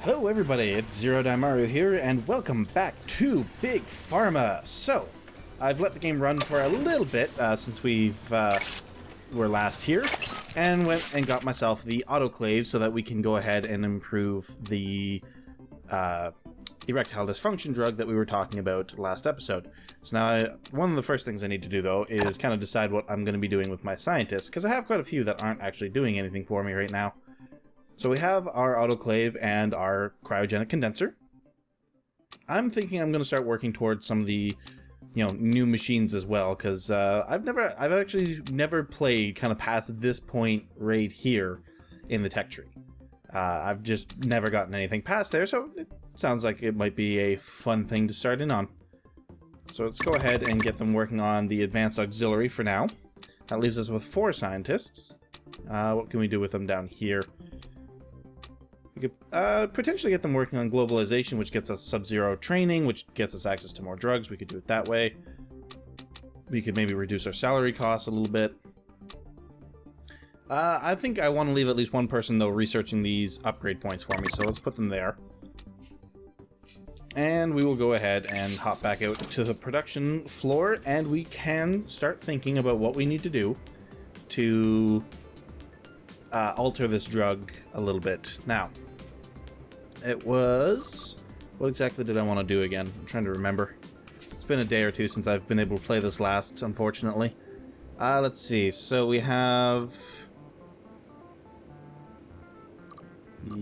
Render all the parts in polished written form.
Hello everybody, it's Zerodaimaru here, and welcome back to Big Pharma. So, I've let the game run for a little bit since were last here, and went and got myself the autoclave so that we can go ahead and improve the erectile dysfunction drug that we were talking about last episode. So now, one of the first things I need to do though is kind of decide what I'm going to be doing with my scientists, because I have quite a few that aren't actually doing anything for me right now. So we have our autoclave and our cryogenic condenser. I'm thinking I'm going to start working towards some of the, new machines as well, because I've actually never played kind of past this point right here in the tech tree. I've just never gotten anything past there, so it sounds like it might be a fun thing to start in on. So let's go ahead and get them working on the advanced auxiliary for now. That leaves us with 4 scientists. What can we do with them down here? We could potentially get them working on globalization, which gets us sub-zero training, which gets us access to more drugs. We could do it that way. We could maybe reduce our salary costs a little bit. I think I want to leave at least one person, though, researching these upgrade points for me, so let's put them there. And we will go ahead and hop back out to the production floor, and we can start thinking about what we need to do to alter this drug a little bit. Now, it was... what exactly did I want to do again? I'm trying to remember. It's been a day or two since I've been able to play this last, unfortunately. Let's see. So we have... what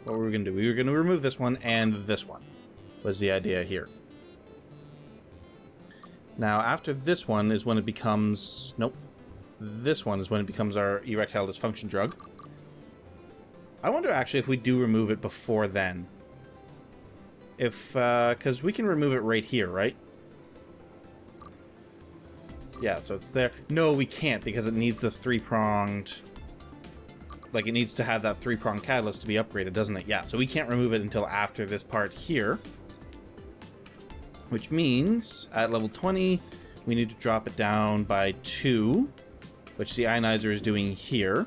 were we going to do? We were going to remove this one and this one, was the idea here. Now, after this one is when it becomes... nope. This one is when it becomes our erectile dysfunction drug. I wonder actually if we do remove it before then. If, because we can remove it right here, right? Yeah, so it's there. No, we can't because it needs the 3-pronged... like, it needs to have that 3-pronged catalyst to be upgraded, doesn't it? Yeah, so we can't remove it until after this part here. Which means, at level 20, we need to drop it down by 2. Which the ionizer is doing here.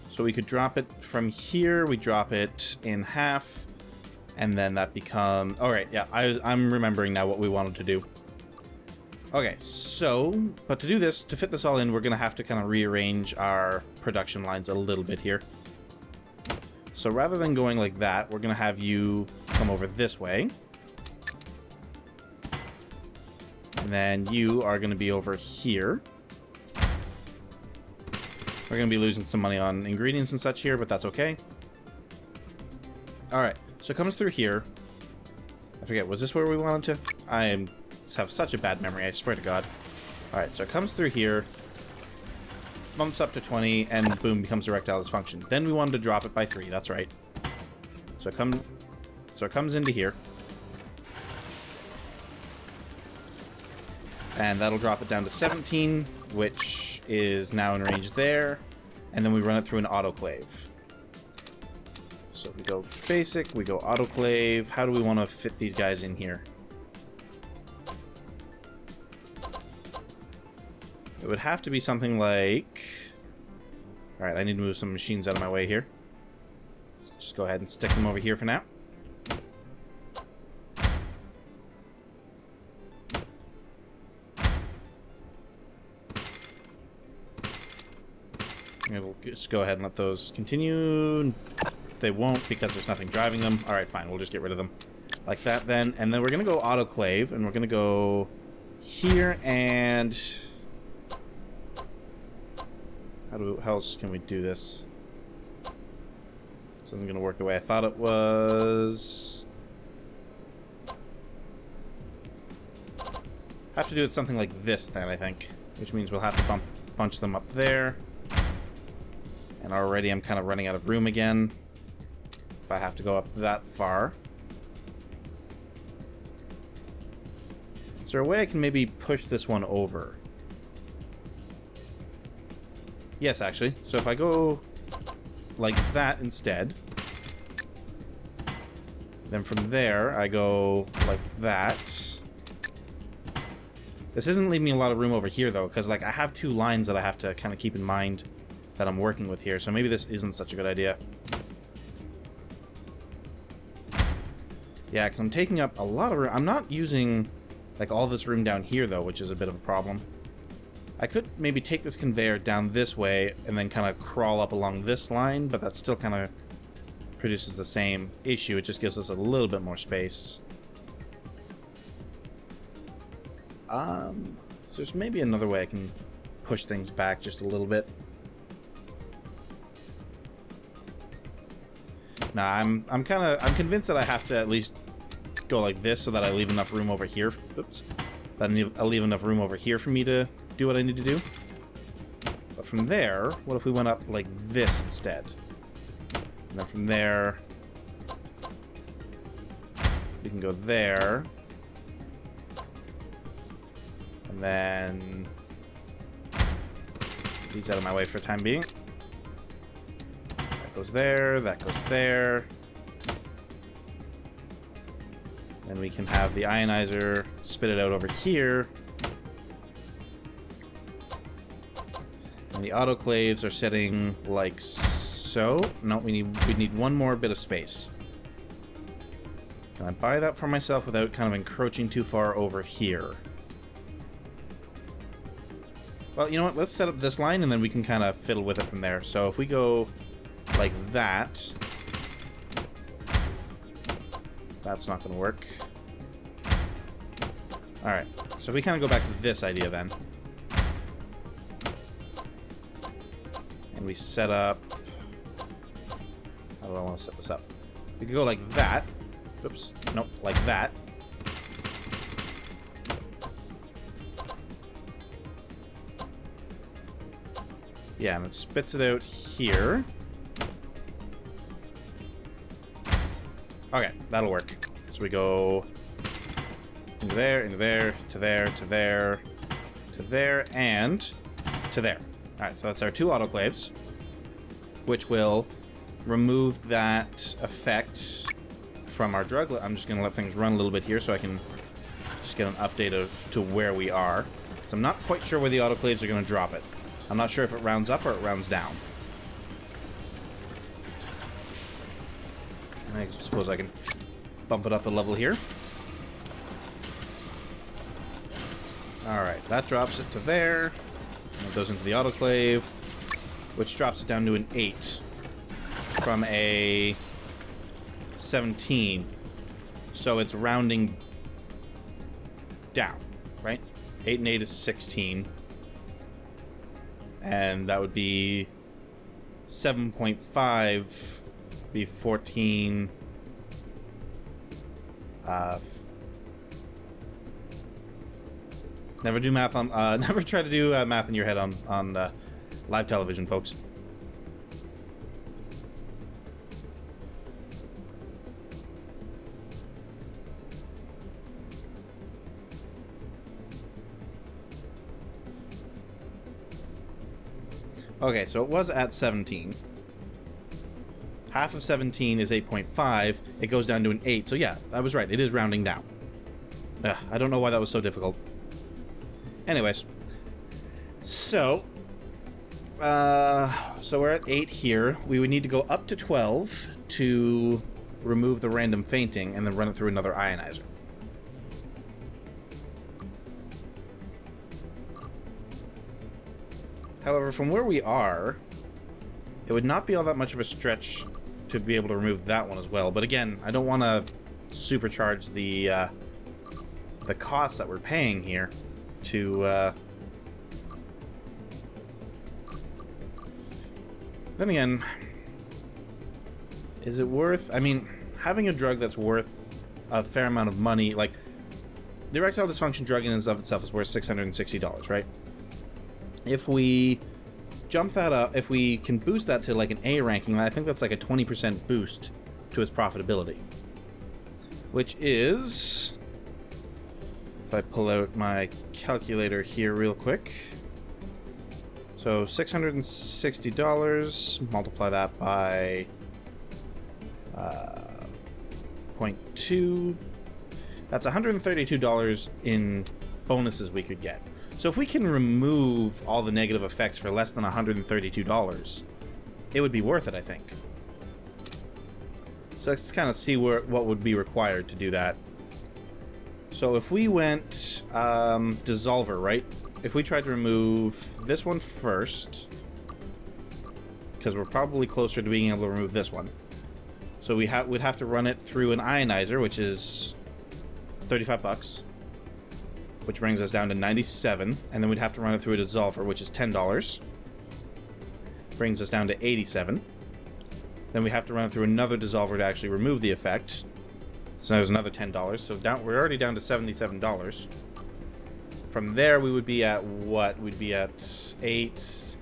So we could drop it from here, we drop it in half, and then that becomes... alright, yeah, I'm remembering now what we wanted to do. Okay, so, but to do this, to fit this all in, we're going to have to kind of rearrange our production lines a little bit here. So rather than going like that, we're going to have you come over this way. And then you are going to be over here. We're going to be losing some money on ingredients and such here, but that's okay. Alright, so it comes through here. I forget, was this where we wanted to? I have such a bad memory, I swear to God. Alright, so it comes through here. Bumps up to 20, and boom, becomes erectile dysfunction. Then we wanted to drop it by 3, that's right. So it comes into here. And that'll drop it down to 17, which is now in range there. And then we run it through an autoclave. So we go basic, we go autoclave. How do we want to fit these guys in here? It would have to be something like... alright, I need to move some machines out of my way here. Let's just go ahead and stick them over here for now. We'll just go ahead and let those continue. They won't because there's nothing driving them. Alright, fine. We'll just get rid of them. Like that then. And then we're going to go autoclave. And we're going to go here and... how else can we do this? This isn't going to work the way I thought it was. Have to do it something like this then, I think. Which means we'll have to bunch them up there. And already I'm kind of running out of room again. If I have to go up that far. Is there a way I can maybe push this one over? Yes, actually. So if I go like that instead. Then from there, I go like that. This isn't leaving me a lot of room over here, though, because like I have 2 lines that I have to kind of keep in mind. that I'm working with here, so maybe this isn't such a good idea. Yeah, because I'm taking up a lot of room. I'm not using, like, all this room down here, though, which is a bit of a problem. I could maybe take this conveyor down this way and then kind of crawl up along this line, but that still kind of produces the same issue. It just gives us a little bit more space. So there's maybe another way I can push things back just a little bit. Nah, I'm convinced that I have to at least go like this so that I leave enough room over here. Oops. I'll leave enough room over here for me to do what I need to do. But from there, what if we went up like this instead? And then from there, we can go there. And then these out of my way for the time being. That goes there, that goes there. And we can have the ionizer spit it out over here. And the autoclaves are setting like so. No, we need one more bit of space. Can I buy that for myself without kind of encroaching too far over here? Well, you know what? Let's set up this line and then we can kind of fiddle with it from there. So if we go like that, that's not going to work. Alright, so we kind of go back to this idea then. And we set up... How do I want to set this up? We could go like that. Oops, nope, like that. Yeah, and it spits it out here. Okay, that'll work. So we go into there, into there, to there, to there, to there, and to there. Alright, so that's our two autoclaves, which will remove that effect from our drug. I'm just going to let things run a little bit here so I can just get an update to where we are. So I'm not quite sure where the autoclaves are going to drop it. I'm not sure if it rounds up or it rounds down. I suppose I can bump it up a level here. Alright, that drops it to there. And it goes into the autoclave, which drops it down to an 8 from a 17. So it's rounding down, right? 8 and 8 is 16. And that would be 7.5 be 14. Never do math on. Never try to do math in your head on live television, folks. Okay, so it was at 17. Half of 17 is 8.5. It goes down to an 8. So yeah, I was right. It is rounding down. I don't know why that was so difficult. Anyways. So we're at 8 here. We would need to go up to 12 to remove the random fainting and then run it through another ionizer. However, from where we are, it would not be all that much of a stretch to be able to remove that one as well. But again, I don't want to supercharge the costs that we're paying here to... Then again, is it worth... I mean, having a drug that's worth a fair amount of money, like, the erectile dysfunction drug in and of itself is worth $660, right? If we jump that up, if we can boost that to like an A ranking, I think that's like a 20% boost to its profitability. Which is, if I pull out my calculator here real quick, so $660, multiply that by 0.2, that's $132 in bonuses we could get. So if we can remove all the negative effects for less than $132, it would be worth it, I think. So let's kind of see what would be required to do that. So if we went dissolver, right? If we tried to remove this one first, because we're probably closer to being able to remove this one. So we'd have to run it through an ionizer, which is 35 bucks, which brings us down to 97, and then we'd have to run it through a dissolver, which is $10. Brings us down to 87. Then we have to run it through another dissolver to actually remove the effect. So there's another $10. So we're already down to $77. From there, we would be at what? We'd be at 8,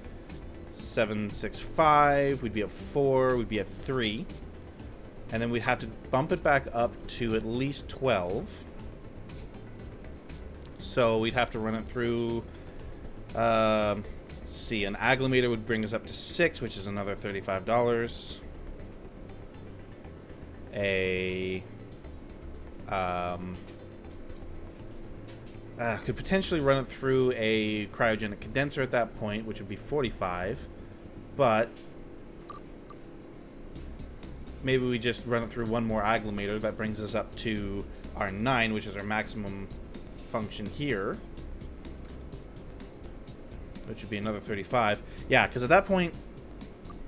7, 6, 5. We'd be at 4. We'd be at 3. And then we'd have to bump it back up to at least 12. So we'd have to run it through... let's see, an agglomerator would bring us up to 6, which is another $35. Could potentially run it through a cryogenic condenser at that point, which would be 45. But maybe we just run it through one more agglomerator. That brings us up to our 9, which is our maximum function here, which would be another 35. Yeah, because at that point,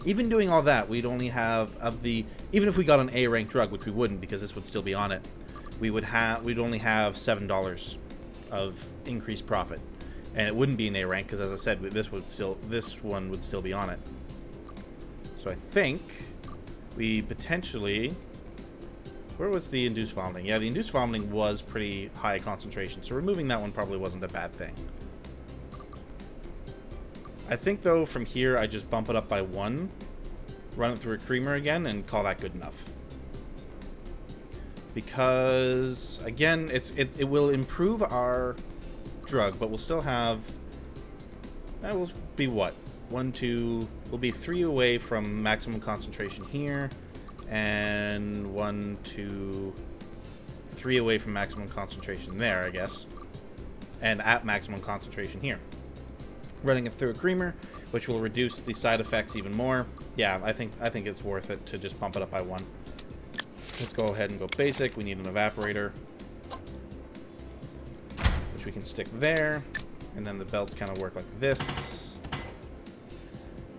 even doing all that, we'd only have even if we got an A rank drug, which we wouldn't because this would still be on it, we'd only have $7 of increased profit, and it wouldn't be an A rank because, as I said, this one would still be on it. So I think we potentially, where was the induced vomiting? Yeah, the induced vomiting was pretty high concentration, so removing that one probably wasn't a bad thing. I think, though, from here, I just bump it up by 1, run it through a creamer again, and call that good enough. Because, again, it will improve our drug, but we'll still have... That will be what? 1, 2... We'll be 3 away from maximum concentration here, and 1, 2... 3 away from maximum concentration there, I guess. And at maximum concentration here. Running it through a creamer, which will reduce the side effects even more. Yeah, I think it's worth it to just bump it up by 1. Let's go ahead and go basic. We need an evaporator, which we can stick there, and then the belts kind of work like this.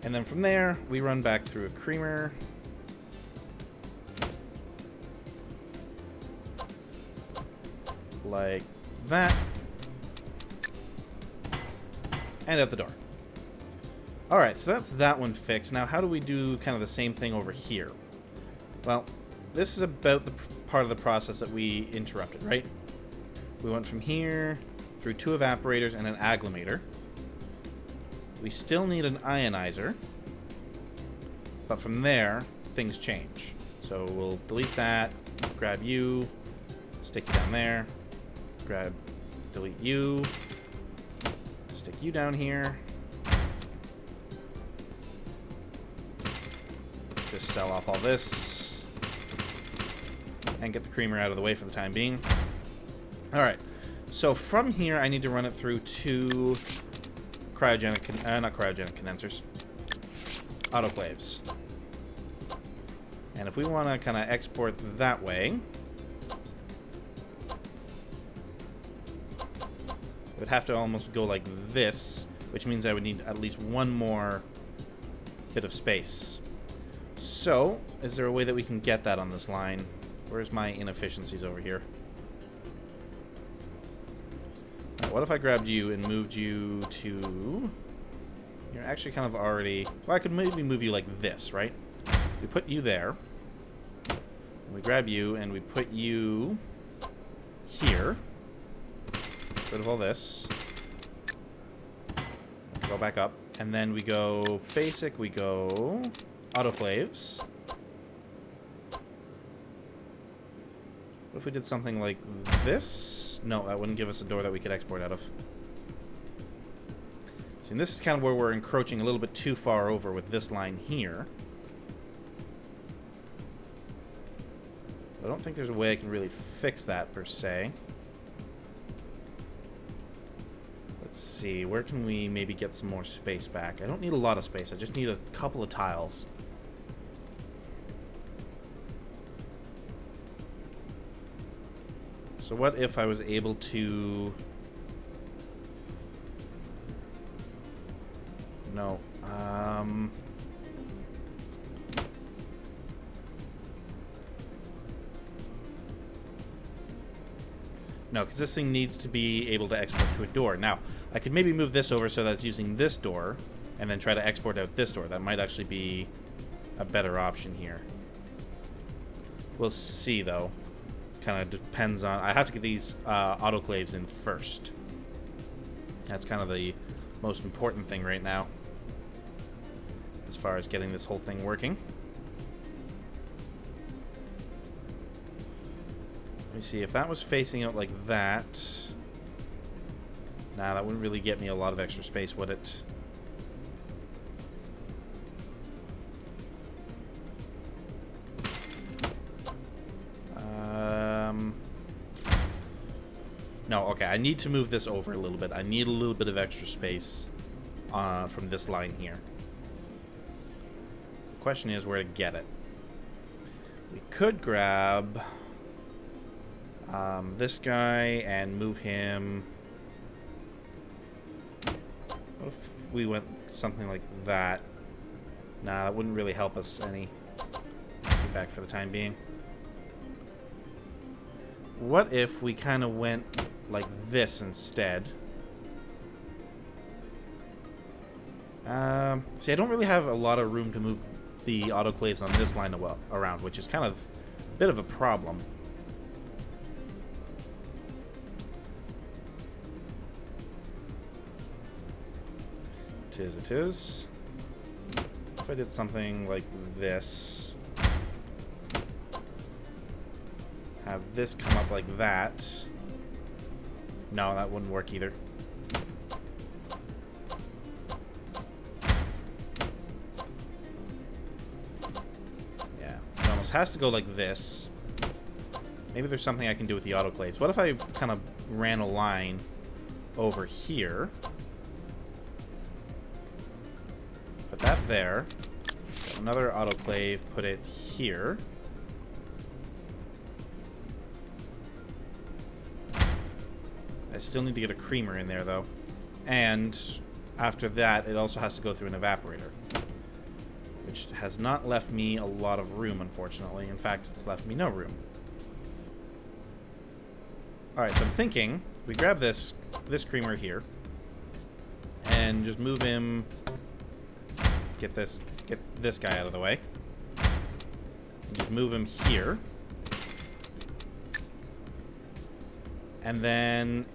And then from there, we run back through a creamer. Like that. And out the door. Alright, so that's that one fixed. Now, how do we do kind of the same thing over here? Well, this is about the part of the process that we interrupted, right? We went from here through 2 evaporators and an agglomerator. We still need an ionizer. But from there, things change. So we'll delete that, grab you, stick you down there, delete you, stick you down here. Just sell off all this. And get the creamer out of the way for the time being. Alright. So from here, I need to run it through 2 not cryogenic condensers. Autoclaves. And if we want to kind of export that way, it would have to almost go like this, which means I would need at least one more bit of space. So, is there a way that we can get that on this line? Where's my inefficiencies over here? Right, what if I grabbed you and moved you to... You're actually kind of already... Well, I could maybe move you like this, right? We put you there. And we grab you and we put you here. Rid of all this. Go back up. And then we go basic, we go autoclaves. What if we did something like this? No, that wouldn't give us a door that we could export out of. See, and this is kind of where we're encroaching a little bit too far over with this line here. I don't think there's a way I can really fix that, per se. Let's see. Where can we maybe get some more space back? I don't need a lot of space. I just need a couple of tiles. So what if I was able to... No. No, because this thing needs to be able to export to a door. Now, I could maybe move this over so that's using this door, and then try to export out this door. That might actually be a better option here. We'll see, though. Kind of depends on... I have to get these autoclaves in first. That's kind of the most important thing right now, as far as getting this whole thing working. Let me see, if that was facing out like that... Nah, that wouldn't really get me a lot of extra space, would it? No, okay, I need to move this over a little bit. I need a little bit of extra space from this line here. The question is where to get it. We could grab this guy and move him... What if we went something like that? Nah, that wouldn't really help us any. Get back for the time being. What if we kind of went like this instead? See, I don't really have a lot of room to move the autoclaves on this line around, which is kind of a bit of a problem. It is. If I did something like this, have this come up like that. No, that wouldn't work either. Yeah, it almost has to go like this. Maybe there's something I can do with the autoclaves. What if I kind of ran a line over here? Put that there. Another autoclave, put it here. I still need to get a creamer in there, though. And after that, it also has to go through an evaporator, which has not left me a lot of room, unfortunately. In fact, it's left me no room. Alright, so I'm thinking we grab this creamer here and just move him... Get this guy out of the way. Just move him here. And then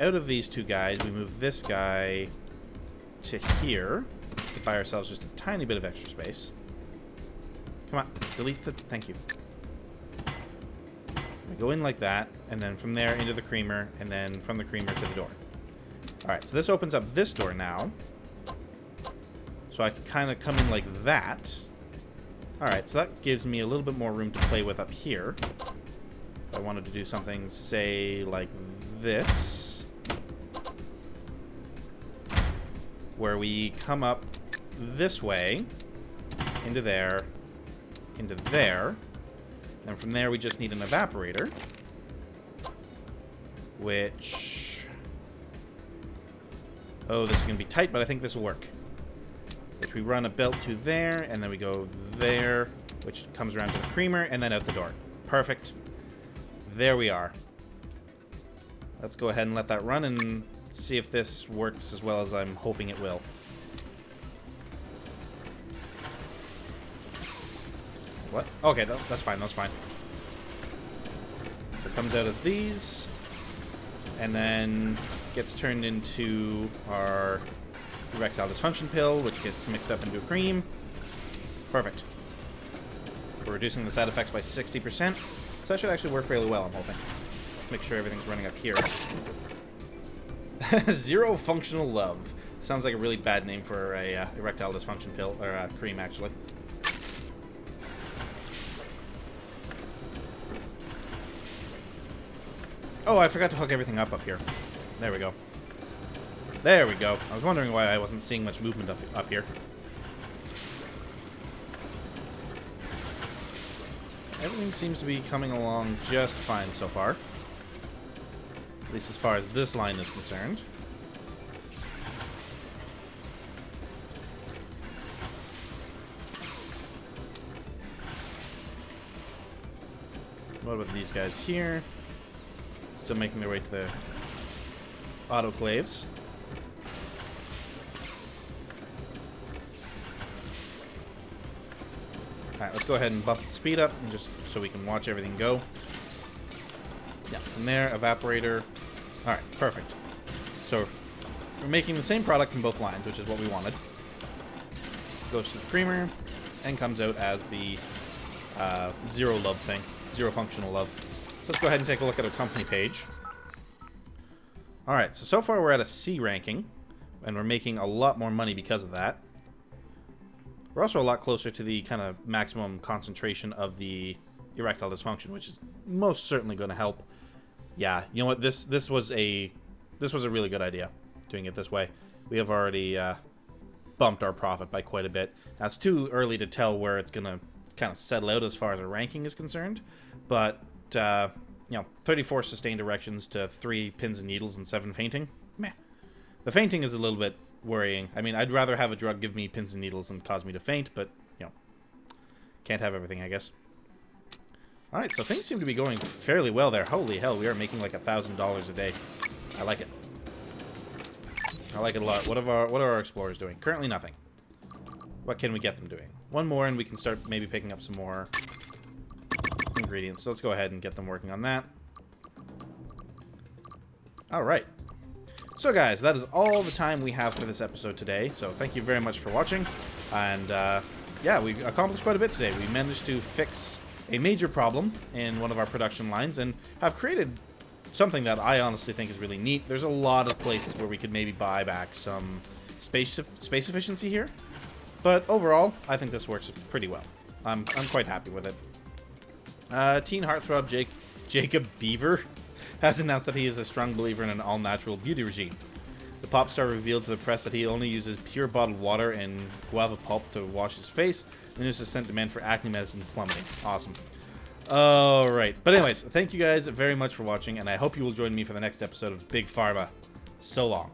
out of these two guys, we move this guy to here to buy ourselves just a tiny bit of extra space. Come on, delete the... Thank you. We go in like that, and then from there into the creamer, and then from the creamer to the door. Alright, so this opens up this door now. So I can kind of come in like that. Alright, so that gives me a little bit more room to play with up here. If I wanted to do something, say, like this. Where we come up this way, into there, into there. And from there we just need an evaporator. Which... Oh, this is going to be tight, but I think this will work. Which we run a belt to there, and then we go there, which comes around to the creamer, and then out the door. Perfect. There we are. Let's go ahead and let that run and see if this works as well as I'm hoping it will. What? Okay, that's fine, that's fine. So it comes out as these, and then gets turned into our erectile dysfunction pill, which gets mixed up into a cream. Perfect. We're reducing the side effects by 60%. So that should actually work fairly well, I'm hoping. Make sure everything's running up here. Zero functional love. Sounds like a really bad name for a erectile dysfunction pill, or a cream, actually. Oh, I forgot to hook everything up here. There we go. There we go. I was wondering why I wasn't seeing much movement up here. Everything seems to be coming along just fine so far. At least as far as this line is concerned. What about these guys here? Still making their way to the autoclaves. Alright, let's go ahead and bump the speed up, and just so we can watch everything go. Yeah, from there, evaporator. Alright, perfect. So, we're making the same product from both lines, which is what we wanted. Goes to the creamer, and comes out as the zero love thing. Zero functional love. So let's go ahead and take a look at our company page. Alright, so far we're at a C ranking, and we're making a lot more money because of that. We're also a lot closer to the kind of maximum concentration of the erectile dysfunction, which is most certainly going to help. Yeah, you know what? This was a really good idea, doing it this way. We have already bumped our profit by quite a bit. Now, it's too early to tell where it's going to kind of settle out as far as our ranking is concerned, but you know, 34 sustained erections to 3 pins and needles and 7 fainting. Meh. The fainting is a little bit worrying. I mean, I'd rather have a drug give me pins and needles than cause me to faint, but, you know, can't have everything, I guess. Alright, so things seem to be going fairly well there. Holy hell, we are making like $1,000 a day. I like it. I like it a lot. What are our explorers doing? Currently nothing. What can we get them doing? One more and we can start maybe picking up some more ingredients. So let's go ahead and get them working on that. Alright. So guys, that is all the time we have for this episode today. So thank you very much for watching. And yeah, we accomplished quite a bit today. We managed to fix a major problem in one of our production lines and have created something that I honestly think is really neat. There's a lot of places where we could maybe buy back some space efficiency here. But overall, I think this works pretty well. I'm quite happy with it. Teen heartthrob Jacob Beaver has announced that he is a strong believer in an all-natural beauty regime. The pop star revealed to the press that he only uses pure bottled water and guava pulp to wash his face, and there's a sentiment for acne medicine plummeting. Awesome. Alright, but anyways, thank you guys very much for watching, and I hope you will join me for the next episode of Big Pharma. So long.